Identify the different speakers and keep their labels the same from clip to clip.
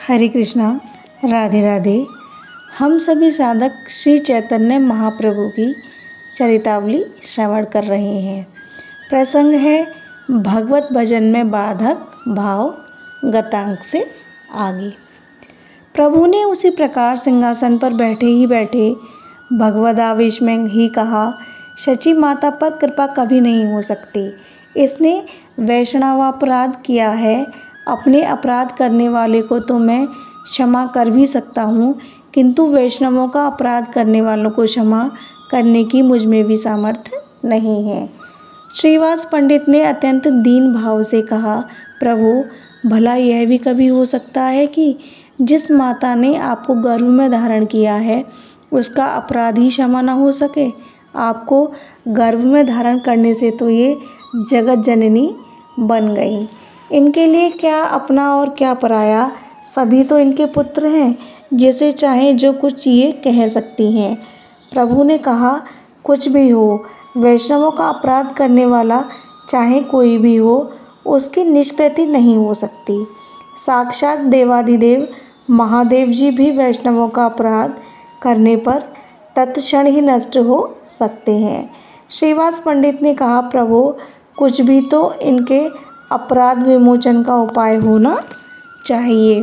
Speaker 1: हरे कृष्णा, राधे राधे। हम सभी साधक श्री चैतन्य महाप्रभु की चरितावली श्रवण कर रहे हैं। प्रसंग है भगवत भजन में बाधक भाव, गतांक से आगे। प्रभु ने उसी प्रकार सिंहासन पर बैठे ही बैठे भगवद आवेश में ही कहा, शची माता पर कृपा कभी नहीं हो सकती। इसने वैष्णवापराध किया है। अपने अपराध करने वाले को तो मैं क्षमा कर भी सकता हूँ, किंतु वैष्णवों का अपराध करने वालों को क्षमा करने की मुझ में भी सामर्थ्य नहीं है। श्रीवास पंडित ने अत्यंत दीन भाव से कहा, प्रभु, भला यह भी कभी हो सकता है कि जिस माता ने आपको गर्भ में धारण किया है उसका अपराध ही क्षमा न हो सके। आपको गर्भ में धारण करने से तो ये जगत जननी बन गई। इनके लिए क्या अपना और क्या पराया, सभी तो इनके पुत्र हैं। जैसे चाहे जो कुछ ये कह सकती हैं। प्रभु ने कहा, कुछ भी हो, वैष्णवों का अपराध करने वाला चाहे कोई भी हो, उसकी निष्कृति नहीं हो सकती। साक्षात देवाधिदेव महादेव जी भी वैष्णवों का अपराध करने पर तत्क्षण ही नष्ट हो सकते हैं। श्रीवास पंडित ने कहा, प्रभु, कुछ भी तो इनके अपराध विमोचन का उपाय होना चाहिए।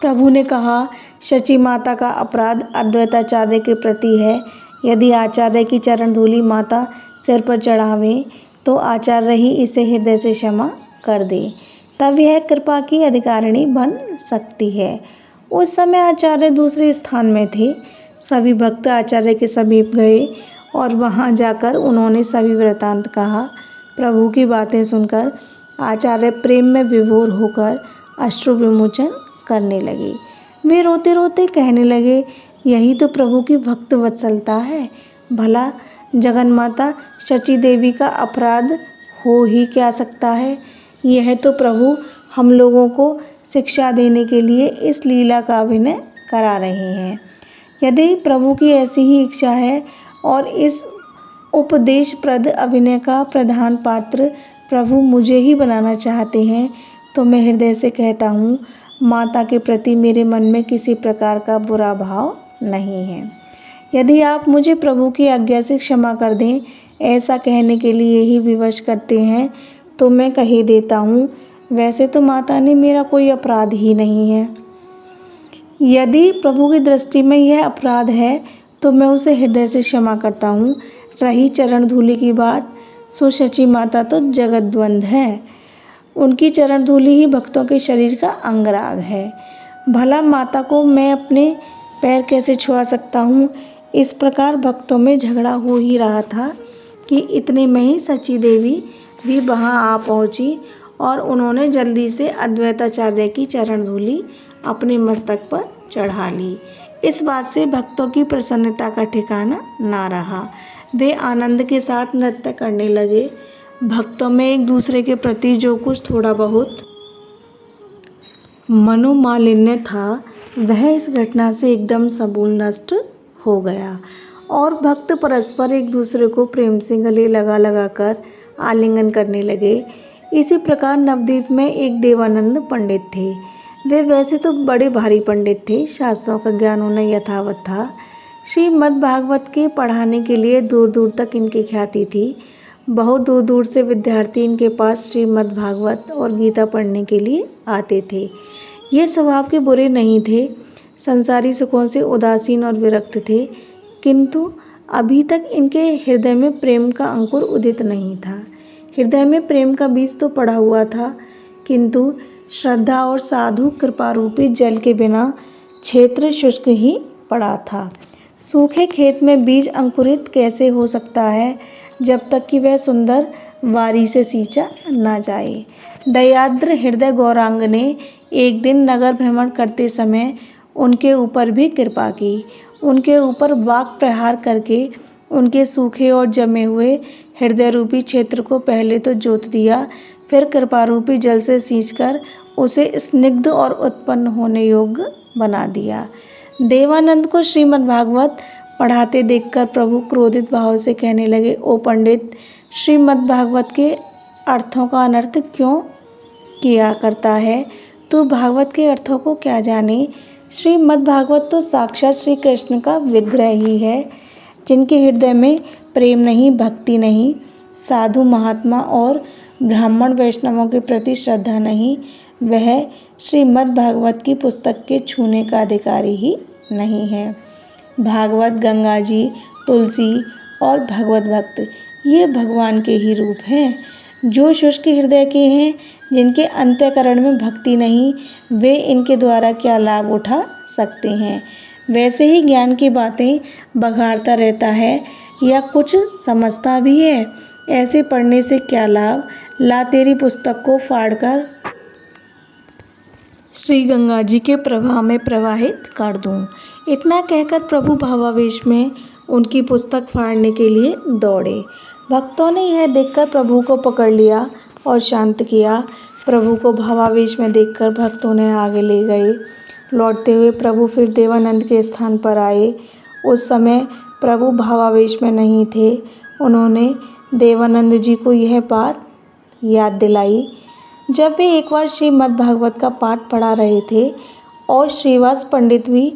Speaker 1: प्रभु ने कहा, शची माता का अपराध अद्वैताचार्य के प्रति है। यदि आचार्य की चरण धूलि माता सिर पर चढ़ावें तो आचार्य ही इसे हृदय से क्षमा कर दे, तब यह कृपा की अधिकारिणी बन सकती है। उस समय आचार्य दूसरे स्थान में थे। सभी भक्त आचार्य के समीप गए और वहां जाकर उन्होंने सभी वृतांत कहा। प्रभु की बातें सुनकर आचार्य प्रेम में विभोर होकर अश्रु विमोचन करने लगे। वे रोते रोते कहने लगे, यही तो प्रभु की भक्त वत्सलता है। भला जगन्माता शची देवी का अपराध हो ही क्या सकता है। यह तो प्रभु हम लोगों को शिक्षा देने के लिए इस लीला का अभिनय करा रहे हैं। यदि प्रभु की ऐसी ही इच्छा है और इस उपदेशप्रद अभिनय का प्रधान पात्र प्रभु मुझे ही बनाना चाहते हैं, तो मैं हृदय से कहता हूँ, माता के प्रति मेरे मन में किसी प्रकार का बुरा भाव नहीं है। यदि आप मुझे प्रभु की आज्ञा से क्षमा कर दें, ऐसा कहने के लिए ही विवश करते हैं, तो मैं कह देता हूँ, वैसे तो माता ने मेरा कोई अपराध ही नहीं है। यदि प्रभु की दृष्टि में यह अपराध है तो मैं उसे हृदय से क्षमा करता हूँ। रही चरण धूलि की बात, सो शची माता तो जगद्वंद है। उनकी चरण धूलि ही भक्तों के शरीर का अंगराग है। भला माता को मैं अपने पैर कैसे छुआ सकता हूँ। इस प्रकार भक्तों में झगड़ा हो ही रहा था कि इतने में ही शची देवी भी वहाँ आ पहुँची और उन्होंने जल्दी से अद्वैताचार्य की चरण धूलि अपने मस्तक पर चढ़ा ली। इस बात से भक्तों की प्रसन्नता का ठिकाना ना रहा। वे आनंद के साथ नृत्य करने लगे। भक्तों में एक दूसरे के प्रति जो कुछ थोड़ा बहुत मनोमालिन्य था, वह इस घटना से एकदम समूल नष्ट हो गया और भक्त परस्पर एक दूसरे को प्रेम से गले लगा लगा कर आलिंगन करने लगे। इसी प्रकार नवद्वीप में एक देवानंद पंडित थे। वे वैसे तो बड़े भारी पंडित थे, शास्त्रों का ज्ञान उन्हें यथावत था। श्रीमद् भागवत के पढ़ाने के लिए दूर दूर तक इनकी ख्याति थी। बहुत दूर दूर से विद्यार्थी इनके पास श्रीमद् भागवत और गीता पढ़ने के लिए आते थे। ये स्वभाव के बुरे नहीं थे, संसारी सुखों से उदासीन और विरक्त थे, किंतु अभी तक इनके हृदय में प्रेम का अंकुर उदित नहीं था। हृदय में प्रेम का बीज तो पड़ा हुआ था, किंतु श्रद्धा और साधु कृपा रूपी जल के बिना क्षेत्र शुष्क ही पड़ा था। सूखे खेत में बीज अंकुरित कैसे हो सकता है जब तक कि वह सुंदर वारी से सींचा न जाए। दयाद्र हृदय गौरांग ने एक दिन नगर भ्रमण करते समय उनके ऊपर भी कृपा की। उनके ऊपर वाक प्रहार करके उनके सूखे और जमे हुए हृदय रूपी क्षेत्र को पहले तो जोत दिया, फिर कृपा रूपी जल से सींचकर उसे स्निग्ध और उत्पन्न होने योग्य बना दिया। देवानंद को श्रीमद् भागवत पढ़ाते देखकर प्रभु क्रोधित भाव से कहने लगे, ओ पंडित, श्रीमद् भागवत के अर्थों का अनर्थ क्यों किया करता है। तू भागवत के अर्थों को क्या जाने। श्रीमद् भागवत तो साक्षात श्री कृष्ण का विग्रह ही है। जिनके हृदय में प्रेम नहीं, भक्ति नहीं, साधु महात्मा और ब्राह्मण वैष्णवों के प्रति श्रद्धा नहीं, वह श्रीमद् भागवत की पुस्तक के छूने का अधिकारी ही नहीं है। भागवत, गंगा जी, तुलसी और भगवत भक्त ये भगवान के ही रूप हैं। जो शुष्क हृदय के हैं, जिनके अंतःकरण में भक्ति नहीं, वे इनके द्वारा क्या लाभ उठा सकते हैं। वैसे ही ज्ञान की बातें बघाड़ता रहता है या कुछ समझता भी है। ऐसे पढ़ने से क्या लाभ। ला तेरी पुस्तक को फाड़कर श्री गंगा जी के प्रवाह में प्रवाहित कर दूं। इतना कहकर प्रभु भावावेश में उनकी पुस्तक फाड़ने के लिए दौड़े। भक्तों ने यह देखकर प्रभु को पकड़ लिया और शांत किया। प्रभु को भावावेश में देखकर भक्तों ने आगे ले गए। लौटते हुए प्रभु फिर देवानंद के स्थान पर आए। उस समय प्रभु भावावेश में नहीं थे। उन्होंने देवानंद जी को यह बात याद दिलाई। जब वे एक बार श्रीमद् भागवत का पाठ पढ़ा रहे थे और श्रीवास पंडित भी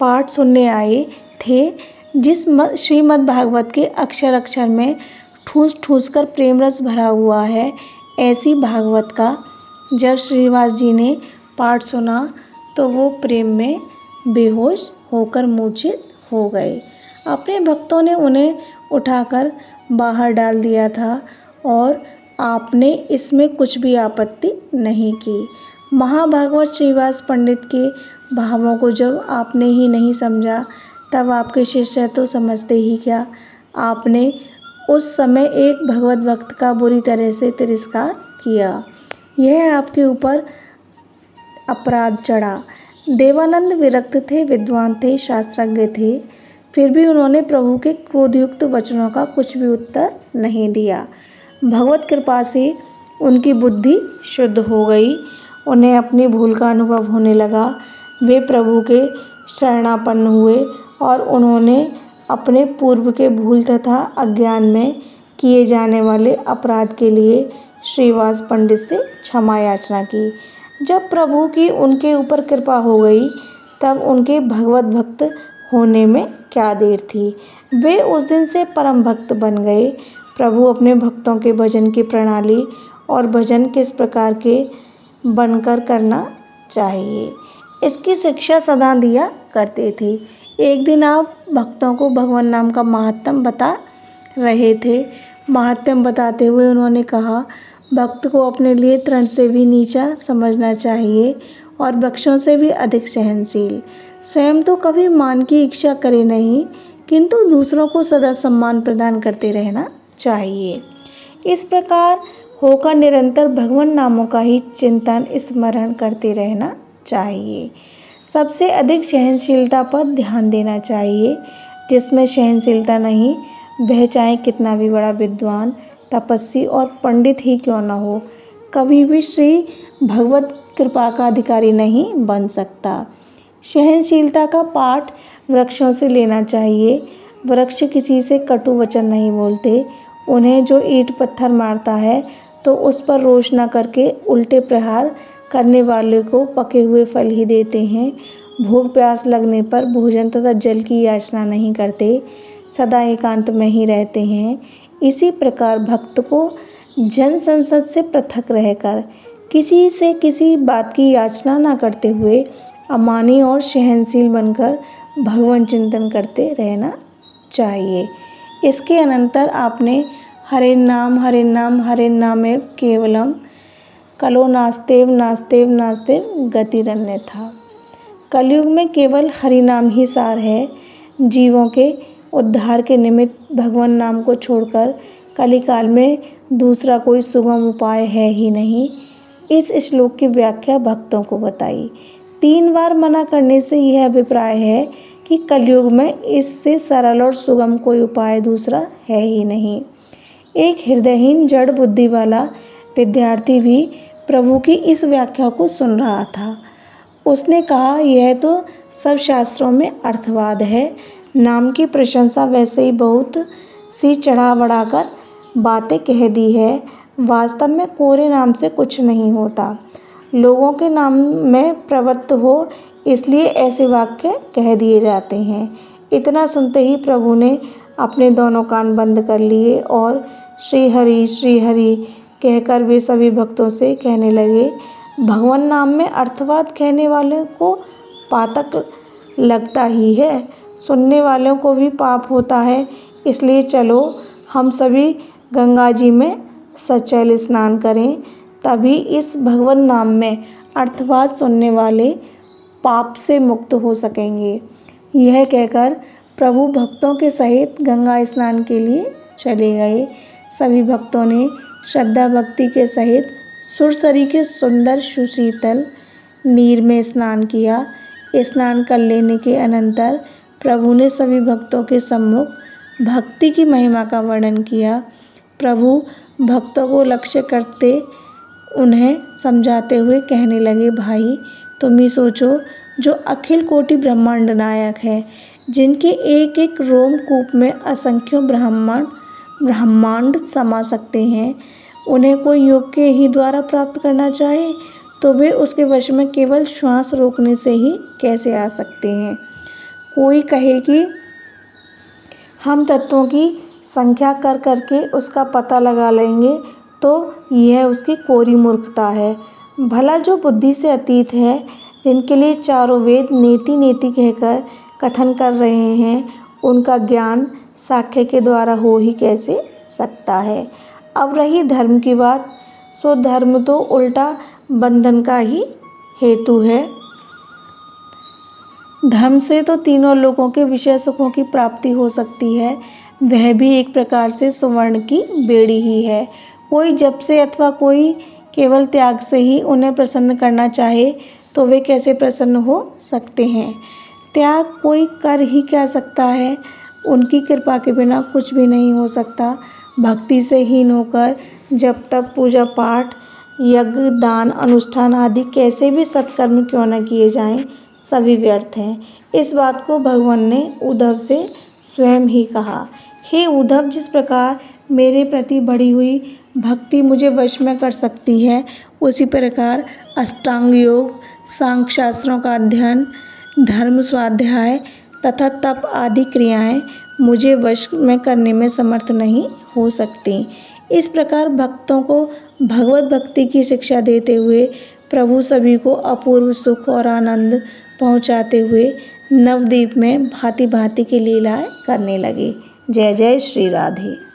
Speaker 1: पाठ सुनने आए थे, जिस श्रीमद् भागवत के अक्षर अक्षर में ठूस ठूस कर प्रेम रस भरा हुआ है, ऐसी भागवत का जब श्रीवास जी ने पाठ सुना तो वो प्रेम में बेहोश होकर मूर्छित हो गए। अपने भक्तों ने उन्हें उठाकर बाहर डाल दिया था और आपने इसमें कुछ भी आपत्ति नहीं की। महाभागवत श्रीवास पंडित के भावों को जब आपने ही नहीं समझा, तब आपके शिष्य तो समझते ही क्या। आपने उस समय एक भगवत भक्त का बुरी तरह से तिरस्कार किया। यह आपके ऊपर अपराध चढ़ा। देवानंद विरक्त थे, विद्वान थे, शास्त्रज्ञ थे, फिर भी उन्होंने प्रभु के क्रोधयुक्त वचनों का कुछ भी उत्तर नहीं दिया। भगवत कृपा से उनकी बुद्धि शुद्ध हो गई। उन्हें अपनी भूल का अनुभव होने लगा। वे प्रभु के शरणापन्न हुए और उन्होंने अपने पूर्व के भूल तथा अज्ञान में किए जाने वाले अपराध के लिए श्रीवास पंडित से क्षमा याचना की। जब प्रभु की उनके ऊपर कृपा हो गई, तब उनके भगवत भक्त होने में क्या देर थी। वे उस दिन से परम भक्त बन गए। प्रभु अपने भक्तों के भजन की प्रणाली और भजन किस प्रकार के बनकर करना चाहिए, इसकी शिक्षा सदा दिया करते थे। एक दिन आप भक्तों को भगवान नाम का महात्म बता रहे थे। महात्म बताते हुए उन्होंने कहा, भक्त को अपने लिए तृण से भी नीचा समझना चाहिए और वृक्षों से भी अधिक सहनशील। स्वयं तो कभी मान की इच्छा करे नहीं, किंतु दूसरों को सदा सम्मान प्रदान करते रहना चाहिए। इस प्रकार होकर निरंतर भगवान नामों का ही चिंतन स्मरण करते रहना चाहिए। सबसे अधिक सहनशीलता पर ध्यान देना चाहिए। जिसमें सहनशीलता नहीं, वह चाहे कितना भी बड़ा विद्वान, तपस्वी और पंडित ही क्यों न हो, कभी भी श्री भगवत कृपा का अधिकारी नहीं बन सकता। सहनशीलता का पाठ वृक्षों से लेना चाहिए। वृक्ष किसी से कटु वचन नहीं बोलते। उन्हें जो ईंट पत्थर मारता है तो उस पर रोष न करके उल्टे प्रहार करने वाले को पके हुए फल ही देते हैं। भूख प्यास लगने पर भोजन तथा जल की याचना नहीं करते, सदा एकांत में ही रहते हैं। इसी प्रकार भक्त को जन संसद से पृथक रहकर किसी से किसी बात की याचना न करते हुए अमानी और सहनशील बनकर भगवान चिंतन करते रहना चाहिए। इसके अनंतर आपने हरे नाम हरे नामेव केवलम कलो नास्तेव नास्तेव नास्तेव गतिरन्य था। कलयुग में केवल हरि नाम ही सार है। जीवों के उद्धार के निमित्त भगवान नाम को छोड़कर कलिकाल में दूसरा कोई सुगम उपाय है ही नहीं। इस श्लोक की व्याख्या भक्तों को बताई। 3 बार मना करने से यह अभिप्राय है कि कलयुग में इससे सरल और सुगम कोई उपाय दूसरा है ही नहीं। एक हृदयहीन जड़ बुद्धि वाला विद्यार्थी भी प्रभु की इस व्याख्या को सुन रहा था। उसने कहा, यह तो सब शास्त्रों में अर्थवाद है। नाम की प्रशंसा वैसे ही बहुत सी चढ़ा बढ़ाकर बातें कह दी है। वास्तव में कोरे नाम से कुछ नहीं होता। लोगों के नाम में प्रवृत्त हो, इसलिए ऐसे वाक्य कह दिए जाते हैं। इतना सुनते ही प्रभु ने अपने दोनों कान बंद कर लिए और श्री हरि कहकर वे सभी भक्तों से कहने लगे, भगवान नाम में अर्थवाद कहने वालों को पातक लगता ही है, सुनने वालों को भी पाप होता है। इसलिए चलो हम सभी गंगा जी में सचैल स्नान करें, तभी इस भगवान नाम में अर्थवाद सुनने वाले पाप से मुक्त हो सकेंगे। यह कहकर प्रभु भक्तों के सहित गंगा स्नान के लिए चले गए। सभी भक्तों ने श्रद्धा भक्ति के सहित सुरसरी के सुंदर सुशीतल नीर में स्नान किया। स्नान कर लेने के अनंतर प्रभु ने सभी भक्तों के सम्मुख भक्ति की महिमा का वर्णन किया। प्रभु भक्तों को लक्ष्य करते उन्हें समझाते हुए कहने लगे, भाई तुम ही सोचो, जो अखिल कोटि ब्रह्मांड नायक है, जिनके एक एक रोमकूप में असंख्यों ब्रह्मांड समा सकते हैं, उन्हें कोई योग के ही द्वारा प्राप्त करना चाहे तो वे उसके वश में केवल श्वास रोकने से ही कैसे आ सकते हैं। कोई कहे कि हम तत्वों की संख्या कर करके उसका पता लगा लेंगे, तो यह उसकी कोरी मूर्खता है। भला जो बुद्धि से अतीत है, जिनके लिए चारों वेद नेति नेति कहकर कथन कर रहे हैं, उनका ज्ञान साक्ष्य के द्वारा हो ही कैसे सकता है। अब रही धर्म की बात, सो धर्म तो उल्टा बंधन का ही हेतु है। धर्म से तो तीनों लोगों के विषय सुखों की प्राप्ति हो सकती है, वह भी एक प्रकार से सुवर्ण की बेड़ी ही है। कोई जप से अथवा कोई केवल त्याग से ही उन्हें प्रसन्न करना चाहे तो वे कैसे प्रसन्न हो सकते हैं। त्याग कोई कर ही क्या सकता है, उनकी कृपा के बिना कुछ भी नहीं हो सकता। भक्ति से हीन होकर जब तक पूजा पाठ यज्ञ दान अनुष्ठान आदि कैसे भी सत्कर्म क्यों न किए जाएं, सभी व्यर्थ हैं। इस बात को भगवान ने उद्धव से स्वयं ही कहा। हे उद्धव, जिस प्रकार मेरे प्रति बढ़ी हुई भक्ति मुझे वश में कर सकती है, उसी प्रकार अष्टांग योग, सांख्य शास्त्रों का अध्ययन, धर्म स्वाध्याय तथा तप आदि क्रियाएं मुझे वश में करने में समर्थ नहीं हो सकती। इस प्रकार भक्तों को भगवत भक्ति की शिक्षा देते हुए प्रभु सभी को अपूर्व सुख और आनंद पहुंचाते हुए नवद्वीप में भांति भांति की लीलाएं करने लगे। जय जय श्री राधे।